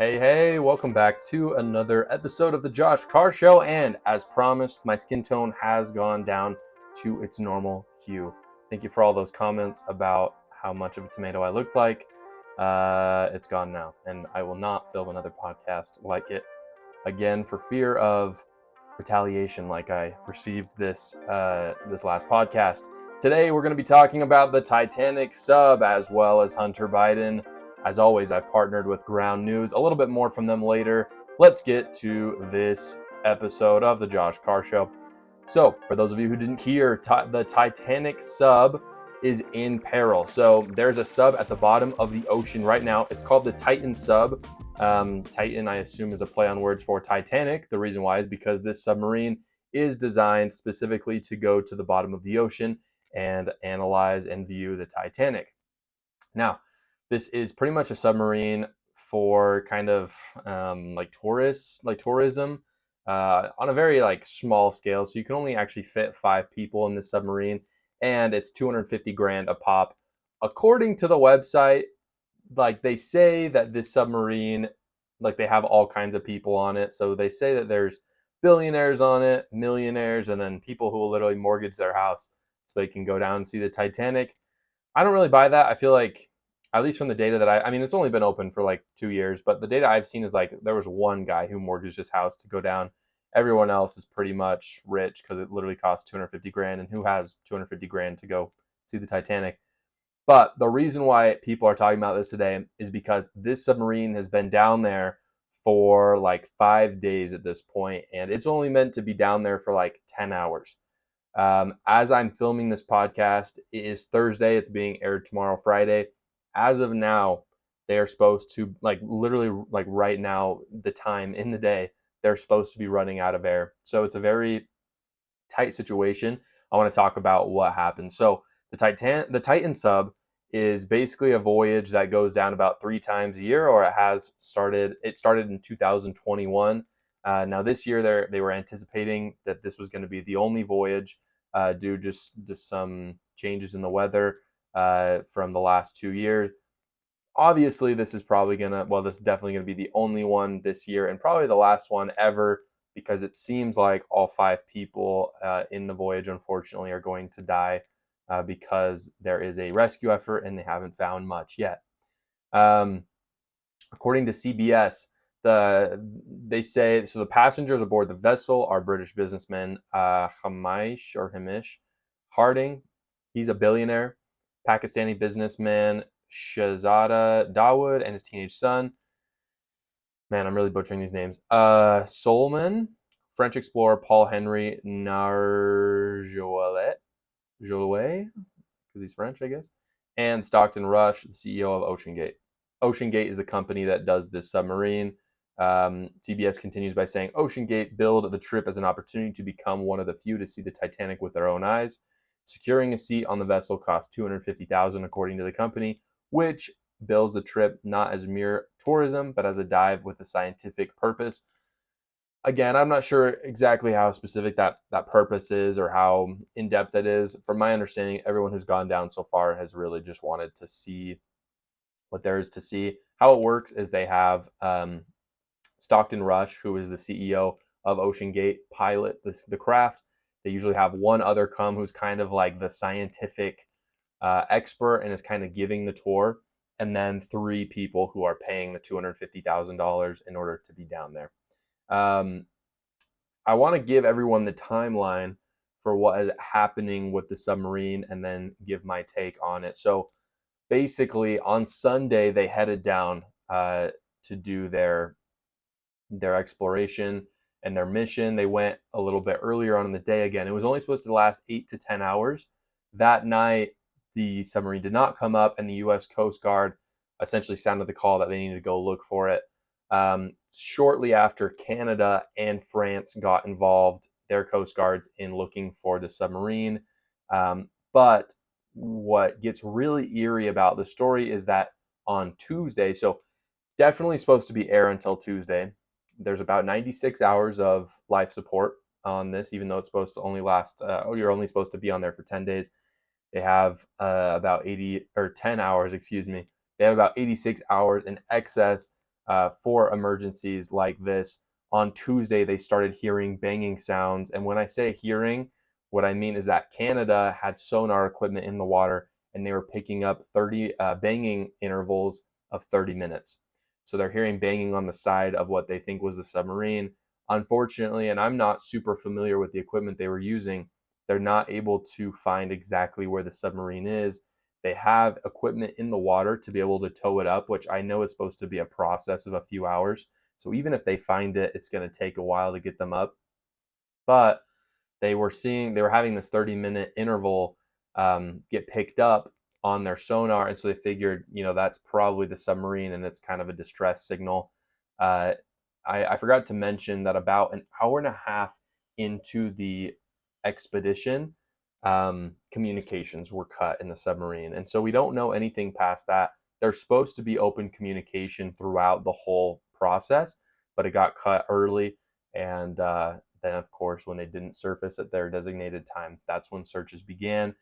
Hey, welcome back to another episode of the Josh Carr Show. And as promised, my skin tone has gone down to its normal hue. Thank you for all those comments about how much of a tomato I looked like. It's gone now, and I will not film another podcast like it again for fear of retaliation like I received this last podcast. Today, we're going to be talking about the Titanic sub as well as Hunter Biden. As always, I've partnered with Ground News. A little bit more from them later. Let's get to this episode of the Josh Carr Show. So, for those of you who didn't hear, the Titanic sub is in peril. So, there's a sub at the bottom of the ocean right now. It's called the Titan sub. Titan, I assume, is a play on words for Titanic. The reason why is because this submarine is designed specifically to go to the bottom of the ocean and analyze and view the Titanic. Now, this is pretty much a submarine for kind of like tourism on a very small scale. So you can only actually fit 5 people in this submarine, and it's $250,000 a pop. According to the website, they say that this submarine, they have all kinds of people on it. So they say that there's billionaires on it, millionaires, and then people who will literally mortgage their house so they can go down and see the Titanic. I don't really buy that. I feel like, at least from the data that I mean, it's only been open for 2 years, but the data I've seen is there was one guy who mortgaged his house to go down. Everyone else is pretty much rich because it literally costs $250,000, and who has $250,000 to go see the Titanic? But the reason why people are talking about this today is because this submarine has been down there for 5 days at this point, and it's only meant to be down there for 10 hours. As I'm filming this podcast, it is Thursday. It's being aired tomorrow, Friday. As of now, they are supposed to, literally right now, the time in the day, they're supposed to be running out of air. So it's a very tight situation. I want to talk about what happened. So the Titan sub is basically a voyage that goes down about 3 times a year, or it started in 2021. Now this year they were anticipating that this was going to be the only voyage due just some changes in the weather from the last 2 years. Obviously, this is definitely going to be the only one this year and probably the last one ever, because it seems like all 5 people in the voyage, unfortunately, are going to die because there is a rescue effort and they haven't found much yet. According to CBS, they say, so the passengers aboard the vessel are British businessman Hamish Harding. He's a billionaire. Pakistani businessman Shahzada Dawood and his teenage son. Man, I'm really butchering these names. Solomon, French explorer Paul Henry Narjolet, because he's French, I guess, and Stockton Rush, the CEO of OceanGate. OceanGate is the company that does this submarine. CBS continues by saying, OceanGate billed the trip as an opportunity to become one of the few to see the Titanic with their own eyes. Securing a seat on the vessel cost $250,000, according to the company, which bills the trip not as mere tourism, but as a dive with a scientific purpose. Again, I'm not sure exactly how specific that purpose is or how in-depth it is. From my understanding, everyone who's gone down so far has really just wanted to see what there is to see. How it works is they have Stockton Rush, who is the CEO of OceanGate, pilot the craft. They usually have one other come who's kind of like the scientific expert and is kind of giving the tour, and then 3 people who are paying the $250,000 in order to be down there. I want to give everyone the timeline for what is happening with the submarine and then give my take on it. So basically, on Sunday, they headed down to do their exploration and their mission. They went a little bit earlier on in the day again. It was only supposed to last 8 to 10 hours. That night, the submarine did not come up, and the U.S. Coast Guard essentially sounded the call that they needed to go look for it. Shortly after, Canada and France got involved, their Coast Guards, in looking for the submarine. But what gets really eerie about the story is that on Tuesday, so definitely supposed to be air until Tuesday, there's about 96 hours of life support on this, even though it's supposed to only last, you're only supposed to be on there for 10 days. They have about 10 hours, They have about 86 hours in excess for emergencies like this. On Tuesday, they started hearing banging sounds. And when I say hearing, what I mean is that Canada had sonar equipment in the water, and they were picking up 30 banging intervals of 30 minutes. So they're hearing banging on the side of what they think was the submarine. Unfortunately, and I'm not super familiar with the equipment they were using, they're not able to find exactly where the submarine is. They have equipment in the water to be able to tow it up, which I know is supposed to be a process of a few hours. So even if they find it, it's going to take a while to get them up. But they were having this 30-minute interval get picked up on their sonar, and so they figured, that's probably the submarine, and it's kind of a distress signal. I forgot to mention that about an hour and a half into the expedition, communications were cut in the submarine, and so we don't know anything past that. There's supposed to be open communication throughout the whole process, but it got cut early, and then, of course, when they didn't surface at their designated time, that's when searches began.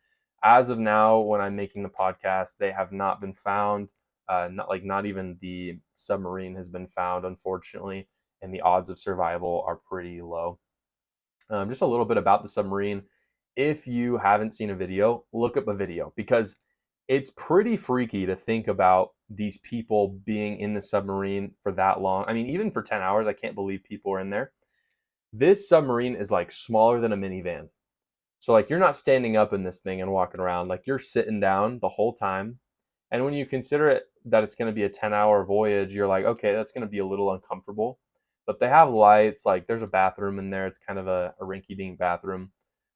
As of now, when I'm making the podcast, they have not been found. Not even the submarine has been found, unfortunately, and the odds of survival are pretty low. Just a little bit about the submarine. If you haven't seen a video, look up a video, because it's pretty freaky to think about these people being in the submarine for that long. I mean, even for 10 hours, I can't believe people are in there. This submarine is like smaller than a minivan. So like you're not standing up in this thing and walking around, like you're sitting down the whole time. And when you consider it that it's going to be a 10-hour voyage, you're like, okay, that's going to be a little uncomfortable. But they have lights, like there's a bathroom in there. It's kind of a rinky-dink bathroom.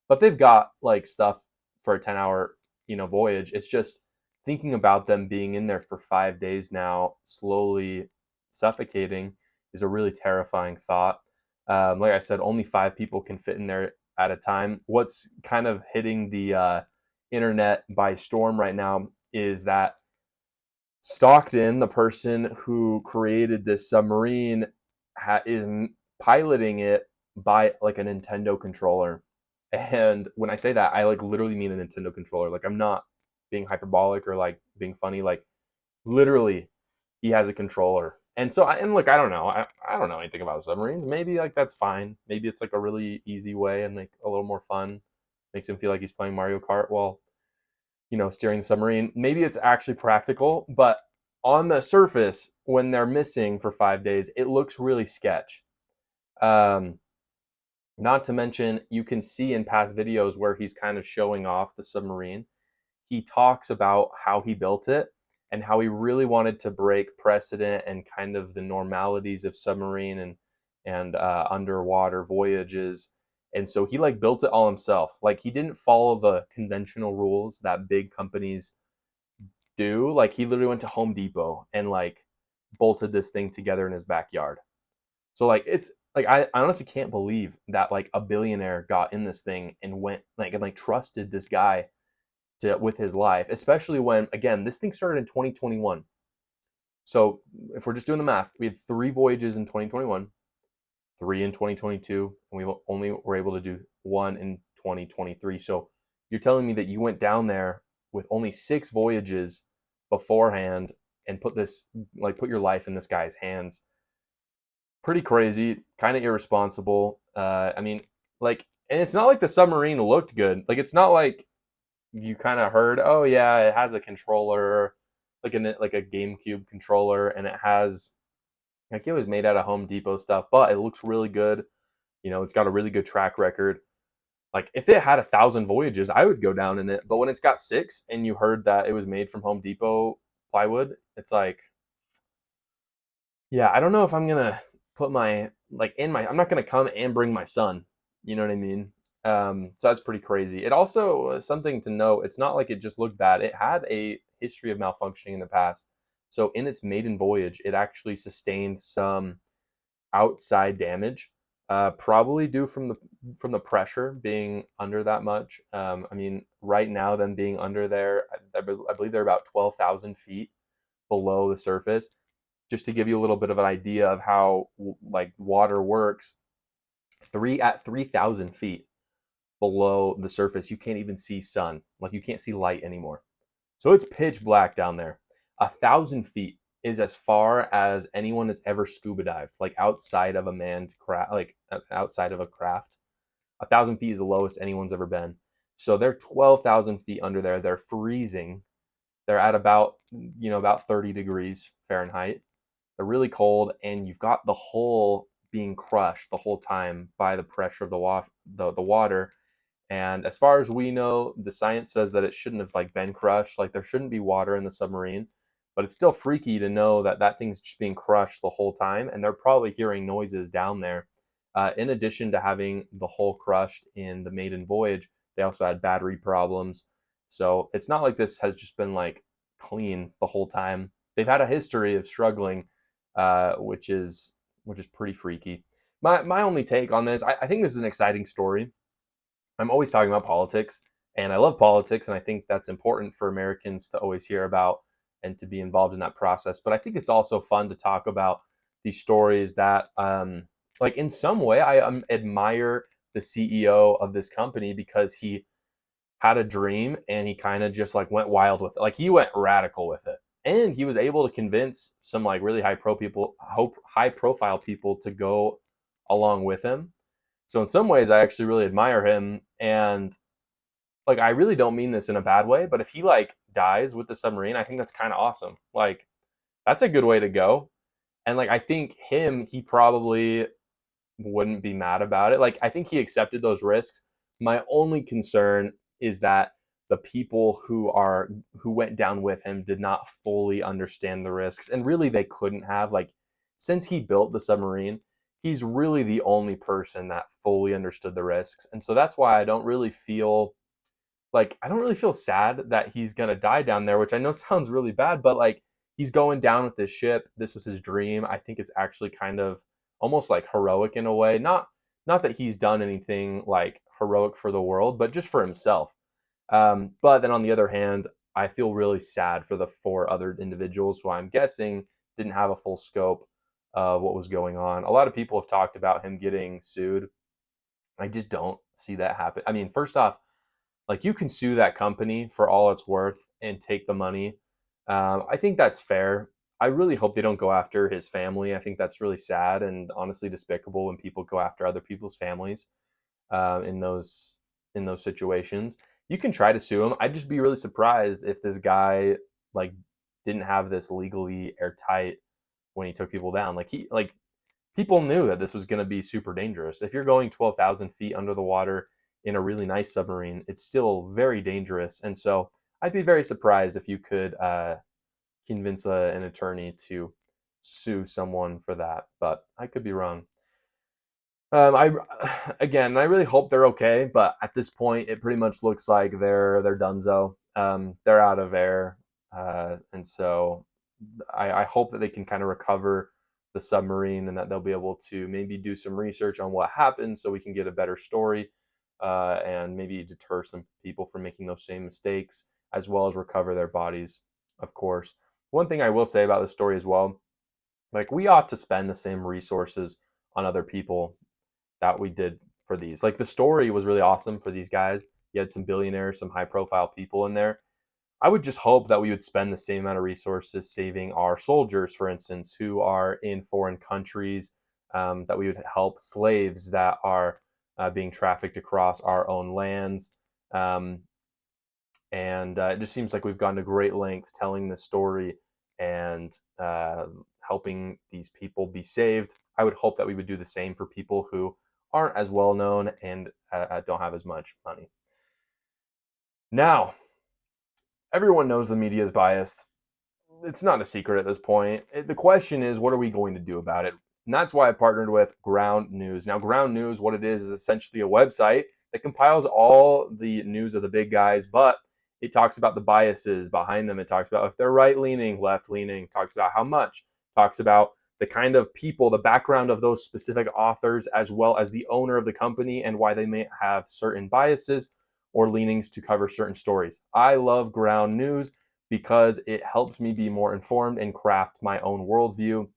But they've got like stuff for a 10-hour, voyage. It's just thinking about them being in there for 5 days now, slowly suffocating, is a really terrifying thought. Like I said, only 5 people can fit in there at a time. What's kind of hitting the internet by storm right now is that Stockton, the person who created this submarine, is piloting it by like a Nintendo controller. And when I say that, I like literally mean a Nintendo controller. Like I'm not being hyperbolic or like being funny. Like literally, he has a controller. And so, look, I don't know. I don't know anything about submarines. Maybe like that's fine. Maybe it's like a really easy way and like a little more fun. Makes him feel like he's playing Mario Kart while, steering the submarine. Maybe it's actually practical, but on the surface, when they're missing for 5 days, it looks really sketch. Not to mention, you can see in past videos where he's kind of showing off the submarine. He talks about how he built it and how he really wanted to break precedent and kind of the normalities of submarine and underwater voyages. And so he like built it all himself. Like he didn't follow the conventional rules that big companies do. Like he literally went to Home Depot and like bolted this thing together in his backyard. So like it's like I honestly can't believe that like a billionaire got in this thing and went like and like trusted this guy with his life, especially when, again, this thing started in 2021. So if we're just doing the math, we had 3 voyages in 2021, 3 in 2022, and we only were able to do 1 in 2023. So you're telling me that you went down there with only 6 voyages beforehand and put your life in this guy's hands. Pretty crazy, kind of irresponsible. I mean, like, and it's not like the submarine looked good. Like, it's not like you kind of heard, oh yeah, it has a controller, like a GameCube controller, and it has, like, it was made out of Home Depot stuff, but it looks really good. It's got a really good track record. Like if it had 1,000 voyages, I would go down in it. But when it's got 6 and you heard that it was made from Home Depot plywood, it's like, yeah, I don't know if I'm gonna put I'm not gonna come and bring my son. You know what I mean? So that's pretty crazy. It also, something to note, it's not like it just looked bad. It had a history of malfunctioning in the past. So in its maiden voyage, it actually sustained some outside damage, probably due from the pressure being under that much. I mean, right now, them being under there, I believe they're about 12,000 feet below the surface. Just to give you a little bit of an idea of how like water works, at 3,000 feet below the surface, you can't even see sun. Like you can't see light anymore. So it's pitch black down there. 1,000 feet is as far as anyone has ever scuba dived, like outside of a manned craft, like outside of a craft. 1,000 feet is the lowest anyone's ever been. So they're 12,000 feet under there. They're freezing. They're at about, about 30 degrees Fahrenheit. They're really cold, and you've got the hull being crushed the whole time by the pressure of the water. And as far as we know, the science says that it shouldn't have like been crushed. Like there shouldn't be water in the submarine, but it's still freaky to know that that thing's just being crushed the whole time, and they're probably hearing noises down there. In addition to having the hull crushed in the maiden voyage, they also had battery problems. So it's not like this has just been like clean the whole time. They've had a history of struggling, which is pretty freaky. My only take on this, I think this is an exciting story. I'm always talking about politics, and I love politics, and I think that's important for Americans to always hear about and to be involved in that process. But I think it's also fun to talk about these stories that, like, in some way, I admire the CEO of this company because he had a dream and he kind of just like went wild with it. Like he went radical with it, and he was able to convince some like really high profile people to go along with him. So in some ways, I actually really admire him, and like I really don't mean this in a bad way, but if he like dies with the submarine, I think that's kind of awesome. Like that's a good way to go, and like I think he probably wouldn't be mad about it. Like I think he accepted those risks. My only concern is that the people who went down with him did not fully understand the risks, and really they couldn't have. Like since he built the submarine, he's really the only person that fully understood the risks. And so that's why I don't really feel sad that he's going to die down there, which I know sounds really bad, but like he's going down with this ship. This was his dream. I think it's actually kind of almost like heroic in a way. Not that he's done anything like heroic for the world, but just for himself. But then on the other hand, I feel really sad for the four other individuals who I'm guessing didn't have a full scope of what was going on. A lot of people have talked about him getting sued. I just don't see that happen. I mean, first off, like you can sue that company for all it's worth and take the money. I think that's fair. I really hope they don't go after his family. I think that's really sad and honestly despicable when people go after other people's families in those situations. You can try to sue him. I'd just be really surprised if this guy like didn't have this legally airtight when he took people down. Like people knew that this was going to be super dangerous. If you're going 12,000 feet under the water in a really nice submarine, it's still very dangerous. And so I'd be very surprised if you could convince an attorney to sue someone for that, but I could be wrong. I again, I really hope they're okay, but at this point, it pretty much looks like they're donezo. They're out of air, and so I hope that they can kind of recover the submarine and that they'll be able to maybe do some research on what happened so we can get a better story and maybe deter some people from making those same mistakes, as well as recover their bodies, of course. One thing I will say about the story as well, like we ought to spend the same resources on other people that we did for these. Like the story was really awesome for these guys. You had some billionaires, some high profile people in there. I would just hope that we would spend the same amount of resources saving our soldiers, for instance, who are in foreign countries, that we would help slaves that are being trafficked across our own lands. And it just seems like we've gone to great lengths telling this story and helping these people be saved. I would hope that we would do the same for people who aren't as well known and don't have as much money. Now, everyone knows the media is biased. It's not a secret at this point. The question is, what are we going to do about it? And that's why I partnered with Ground News. Now, Ground News, what it is essentially a website that compiles all the news of the big guys, but it talks about the biases behind them. It talks about if they're right-leaning, left-leaning, talks about how much, talks about the kind of people, the background of those specific authors, as well as the owner of the company and why they may have certain biases or leanings to cover certain stories. I love Ground News because it helps me be more informed and craft my own worldview.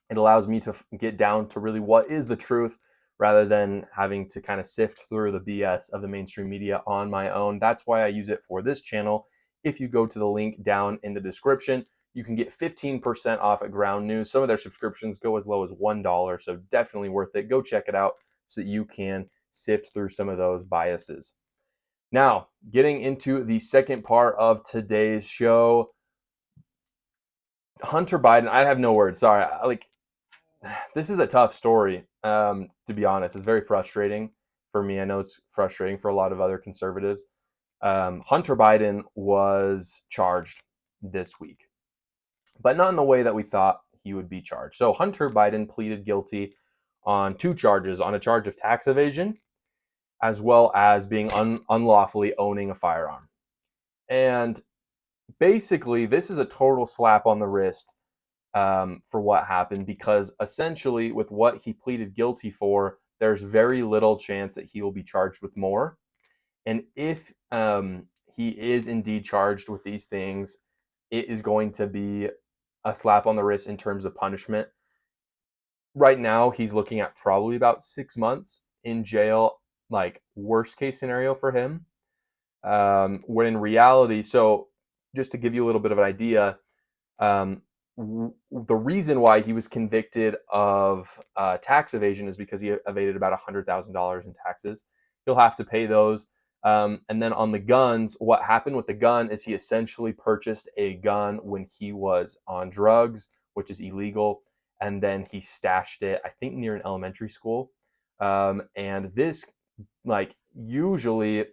It allows me to get down to really what is the truth rather than having to kind of sift through the BS of the mainstream media on my own. That's why I use it for this channel. If you go to the link down in the description, You can get 15% off at Ground News. Some of their subscriptions go as low as $1, so definitely worth it. Go check it out so that you can sift through some of those biases. Now, getting into the second part of today's show, Hunter Biden, I have no words. Sorry. This is a tough story, to be honest. It's very frustrating for me. I know it's frustrating for a lot of other conservatives. Hunter Biden was charged this week, but not in the way that we thought he would be charged. So Hunter Biden pleaded guilty on 2 charges, on a charge of tax evasion, as well as being unlawfully owning a firearm. And basically, this is a total slap on the wrist for what happened, because essentially with what he pleaded guilty for, there's very little chance that he will be charged with more. And if he is indeed charged with these things, it is going to be a slap on the wrist in terms of punishment. Right now, he's looking at probably about 6 months in jail, like worst case scenario for him. When in reality, so just to give you a little bit of an idea, the reason why he was convicted of tax evasion is because he evaded about $100,000 in taxes. He'll have to pay those. And then on the guns, what happened with the gun is he essentially purchased a gun when he was on drugs, which is illegal. And then he stashed it, I think, near an elementary school. And this, usually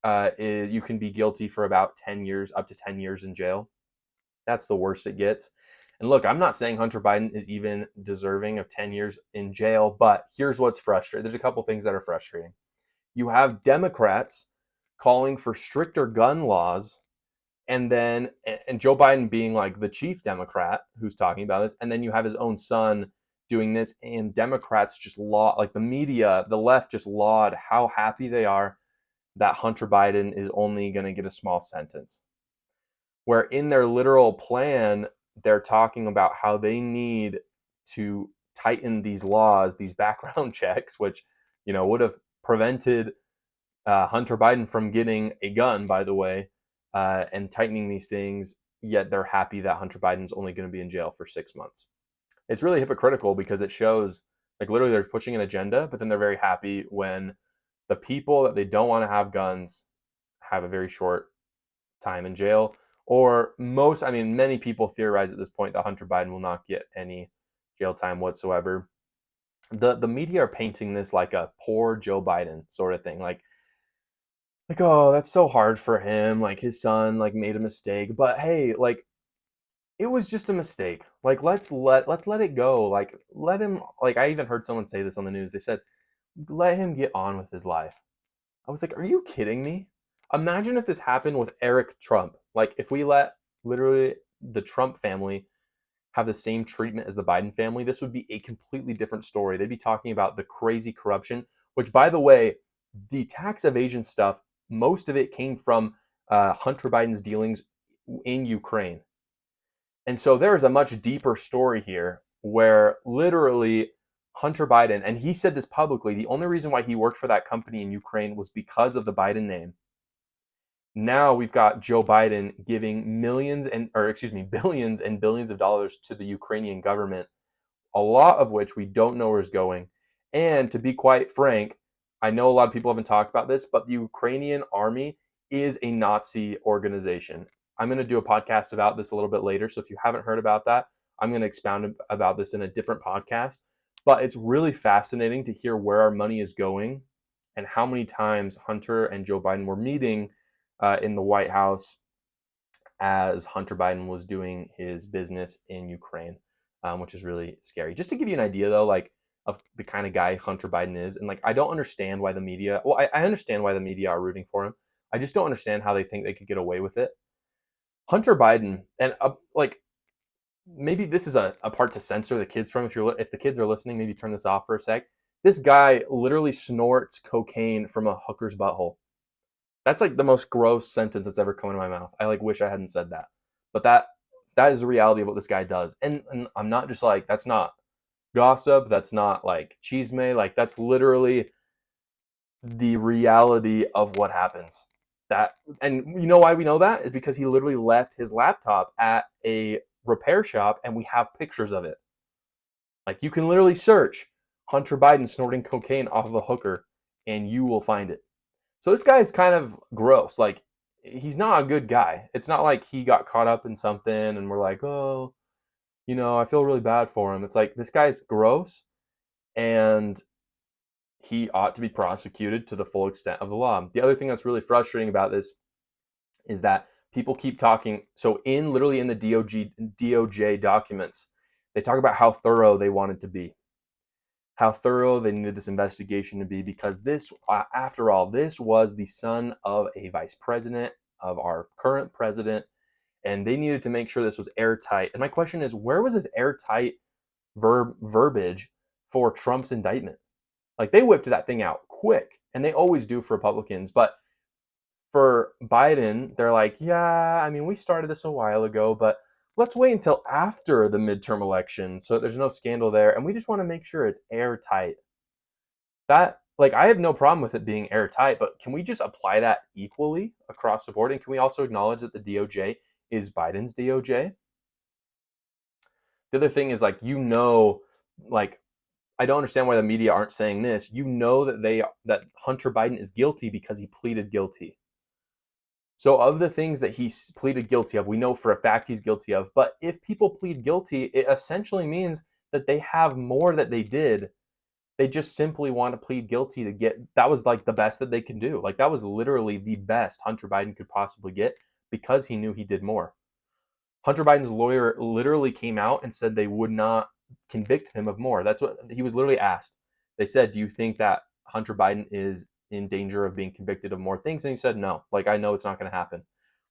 you can be guilty for about 10 years, up to 10 years in jail. That's the worst it gets. And look, I'm not saying Hunter Biden is even deserving of 10 years in jail, but here's what's frustrating. There's a couple things that are frustrating. You have Democrats calling for stricter gun laws, and Joe Biden being like the chief Democrat who's talking about this, and then you have his own son doing this, and Democrats just the media, the left just laud how happy they are that Hunter Biden is only going to get a small sentence. Where in their literal plan, they're talking about how they need to tighten these laws, these background checks, which, would have prevented Hunter Biden from getting a gun, by the way, and tightening these things, yet they're happy that Hunter Biden's only going to be in jail for 6 months. It's really hypocritical because it shows, literally they're pushing an agenda, but then they're very happy when the people that they don't want to have guns have a very short time in jail. Or many people theorize at this point that Hunter Biden will not get any jail time whatsoever. The media are painting this like a poor Joe Biden sort of thing. Like, oh, that's so hard for him. Like, his son, made a mistake. But hey, it was just a mistake. Let's let it go. Let him, I even heard someone say this on the news. They said, let him get on with his life. I was like, are you kidding me? Imagine if this happened with Eric Trump. If we let literally the Trump family have the same treatment as the Biden family, this would be a completely different story. They'd be talking about the crazy corruption, which, by the way, the tax evasion stuff, most of it came from Hunter Biden's dealings in Ukraine. And so there is a much deeper story here where literally Hunter Biden, and he said this publicly, the only reason why he worked for that company in Ukraine was because of the Biden name. Now we've got Joe Biden giving billions and billions of dollars to the Ukrainian government, a lot of which we don't know where is going. And to be quite frank, I know a lot of people haven't talked about this, but the Ukrainian army is a Nazi organization. I'm going to do a podcast about this a little bit later. So if you haven't heard about that, I'm going to expound about this in a different podcast. But it's really fascinating to hear where our money is going and how many times Hunter and Joe Biden were meeting in the White House as Hunter Biden was doing his business in Ukraine, which is really scary. Just to give you an idea, though, of the kind of guy Hunter Biden is, and I don't understand why the media. Well, I understand why the media are rooting for him. I just don't understand how they think they could get away with it. Hunter Biden, and maybe this is a part to censor the kids from. If the kids are listening, maybe turn this off for a sec. This guy literally snorts cocaine from a hooker's butthole. That's the most gross sentence that's ever come into my mouth. I wish I hadn't said that. But that is the reality of what this guy does. And I'm not just that's not gossip. That's not chisme. That's literally the reality of what happens. And you know why we know that? Is because he literally left his laptop at a repair shop, and we have pictures of it. Like, you can literally search Hunter Biden snorting cocaine off of a hooker, and you will find it. So this guy is kind of gross. Like, he's not a good guy. It's not like he got caught up in something and we're like, oh, I feel really bad for him. It's like, this guy's gross, and he ought to be prosecuted to the full extent of the law. The other thing that's really frustrating about this is that people keep talking. So literally in the DOJ documents, they talk about how thorough they wanted to be, how thorough they needed this investigation to be, because this, after all, this was the son of a vice president of our current president, and they needed to make sure this was airtight. And my question is, where was this airtight verbiage for Trump's indictment? Like, they whipped that thing out quick, and they always do for Republicans. But for Biden, they're like, yeah, I mean, we started this a while ago, but let's wait until after the midterm election so that there's no scandal there, and we just want to make sure it's airtight. That, like, I have no problem with it being airtight, but can we just apply that equally across the board? And can we also acknowledge that the DOJ is Biden's DOJ? The other thing is, like, like, I don't understand why the media aren't saying this. That Hunter Biden is guilty because he pleaded guilty. So of the things that he pleaded guilty of, we know for a fact he's guilty of. But if people plead guilty, it essentially means that they have more that they did. They just simply want to plead guilty to get, that was like the best that they can do. Like, that was literally the best Hunter Biden could possibly get because he knew he did more. Hunter Biden's lawyer literally came out and said they would not convict him of more. That's what he was literally asked. They said, do you think that Hunter Biden is in danger of being convicted of more things? And he said, no. Like, I know it's not going to happen.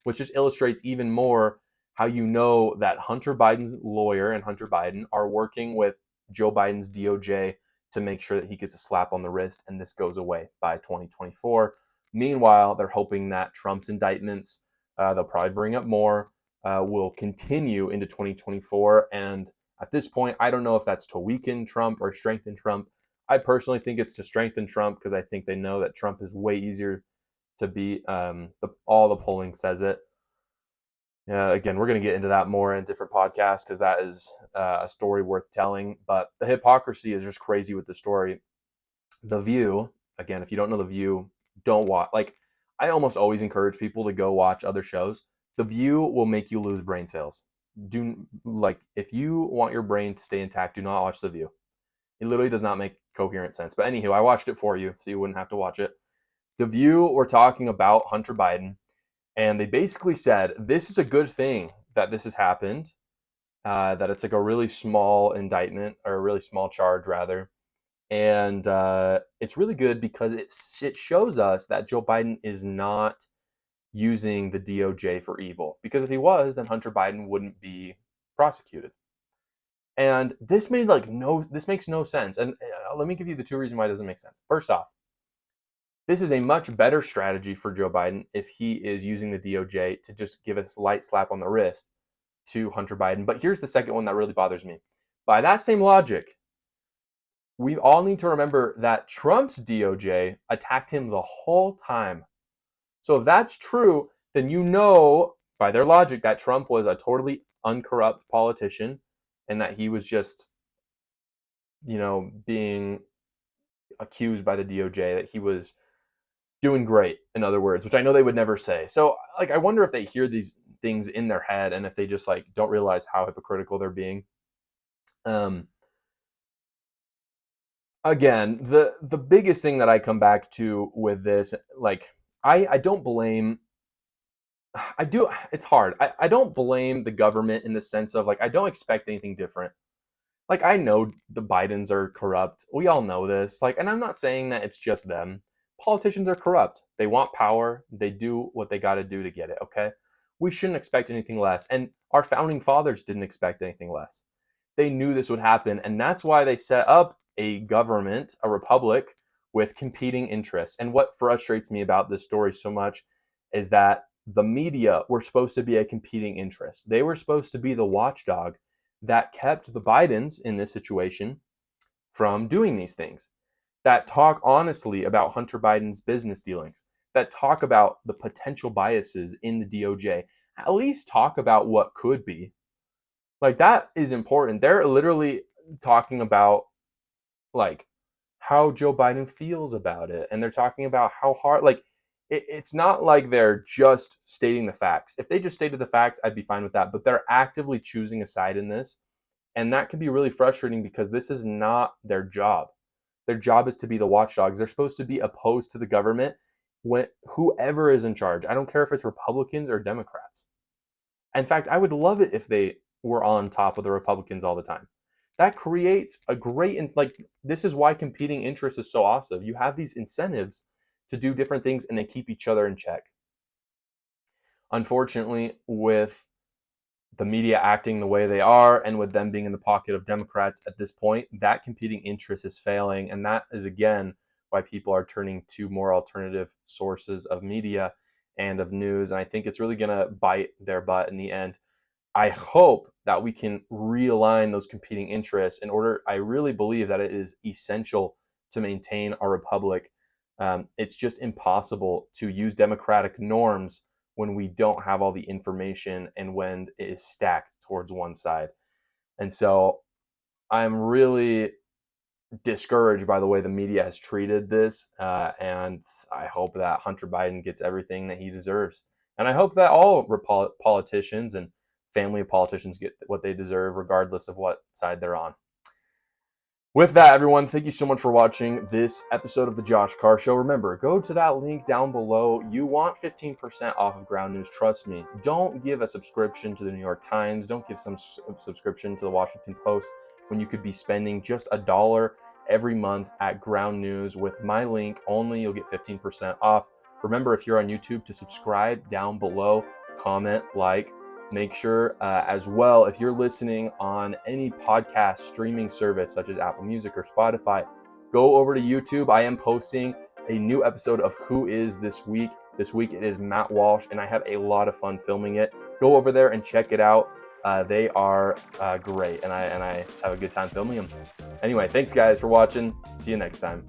Which just illustrates even more how you know that Hunter Biden's lawyer and Hunter Biden are working with Joe Biden's DOJ to make sure that he gets a slap on the wrist and this goes away by 2024. Meanwhile, they're hoping that Trump's indictments, they'll probably bring up more, will continue into 2024. And at this point, I don't know if that's to weaken Trump or strengthen Trump. I personally think it's to strengthen Trump because I think they know that Trump is way easier to beat. All the polling says it. Again, we're going to get into that more in a different podcast because that is a story worth telling. But the hypocrisy is just crazy with the story. The View, again, if you don't know The View, don't watch. Like, I almost always encourage people to go watch other shows. The View will make you lose brain cells. If you want your brain to stay intact, do not watch The View. It literally does not make coherent sense. But anywho, I watched it for you so you wouldn't have to watch it. The View were talking about Hunter Biden, and they basically said this is a good thing that this has happened, that it's like a really small indictment, or a really small charge rather. And it's really good because it shows us that Joe Biden is not using the DOJ for evil. Because if he was, then Hunter Biden wouldn't be prosecuted. And this makes no sense. And let me give you the two reasons why it doesn't make sense. First off, this is a much better strategy for Joe Biden if he is using the DOJ to just give a light slap on the wrist to Hunter Biden. But here's the second one that really bothers me. By that same logic, we all need to remember that Trump's DOJ attacked him the whole time. So if that's true, then you know, by their logic, that Trump was a totally uncorrupt politician and that he was just, being accused by the DOJ, that he was doing great, in other words, which I know they would never say. So, like, I wonder if they hear these things in their head and if they just, like, don't realize how hypocritical they're being. Again, the biggest thing that I come back to with this, like, I don't blame, it's hard. I don't blame the government in the sense of, like, I don't expect anything different. Like, I know the Bidens are corrupt. We all know this. Like, and I'm not saying that it's just them. Politicians are corrupt. They want power. They do what they got to do to get it, okay? We shouldn't expect anything less. And our founding fathers didn't expect anything less. They knew this would happen, and that's why they set up a government, a republic, with competing interests. And what frustrates me about this story so much is that the media were supposed to be a competing interest. They were supposed to be the watchdog that kept the Bidens in this situation from doing these things, that talk honestly about Hunter Biden's business dealings, that talk about the potential biases in the DOJ. At least talk about what could be. Like, that is important. They're literally talking about like how Joe Biden feels about it, and they're talking about how hard, like, it's not like they're just stating the facts. If they just stated the facts, I'd be fine with that, but they're actively choosing a side in this, and that can be really frustrating because this is not their job. Their job is to be the watchdogs. They're supposed to be opposed to the government when whoever is in charge. I don't care if it's Republicans or Democrats. In fact, I would love it if they were on top of the Republicans all the time. That creates a great, like, this is why competing interests is so awesome. You have these incentives to do different things and they keep each other in check. Unfortunately, with the media acting the way they are and with them being in the pocket of Democrats at this point, that competing interest is failing. And that is, again, why people are turning to more alternative sources of media and of news. And I think it's really going to bite their butt in the end. I hope that we can realign those competing interests in order. I really believe that it is essential to maintain our republic. It's just impossible to use democratic norms when we don't have all the information and when it is stacked towards one side. And so I'm really discouraged by the way the media has treated this. And I hope that Hunter Biden gets everything that he deserves. And I hope that all politicians and family of politicians get what they deserve, regardless of what side they're on. With that, everyone, thank you so much for watching this episode of The Josh Carr Show. Remember, go to that link down below. You want 15% off of Ground News. Trust me. Don't give a subscription to the New York Times. Don't give some subscription to the Washington Post when you could be spending just $1 every month at Ground News. With my link only, you'll get 15% off. Remember, if you're on YouTube, to subscribe down below, comment, like. Make sure as well, if you're listening on any podcast streaming service such as Apple Music or Spotify, go over to YouTube. I am posting a new episode of Who Is This Week. This week it is Matt Walsh, and I have a lot of fun filming it. Go over there and check it out. They are great, and I have a good time filming them. Anyway, thanks guys for watching. See you next time.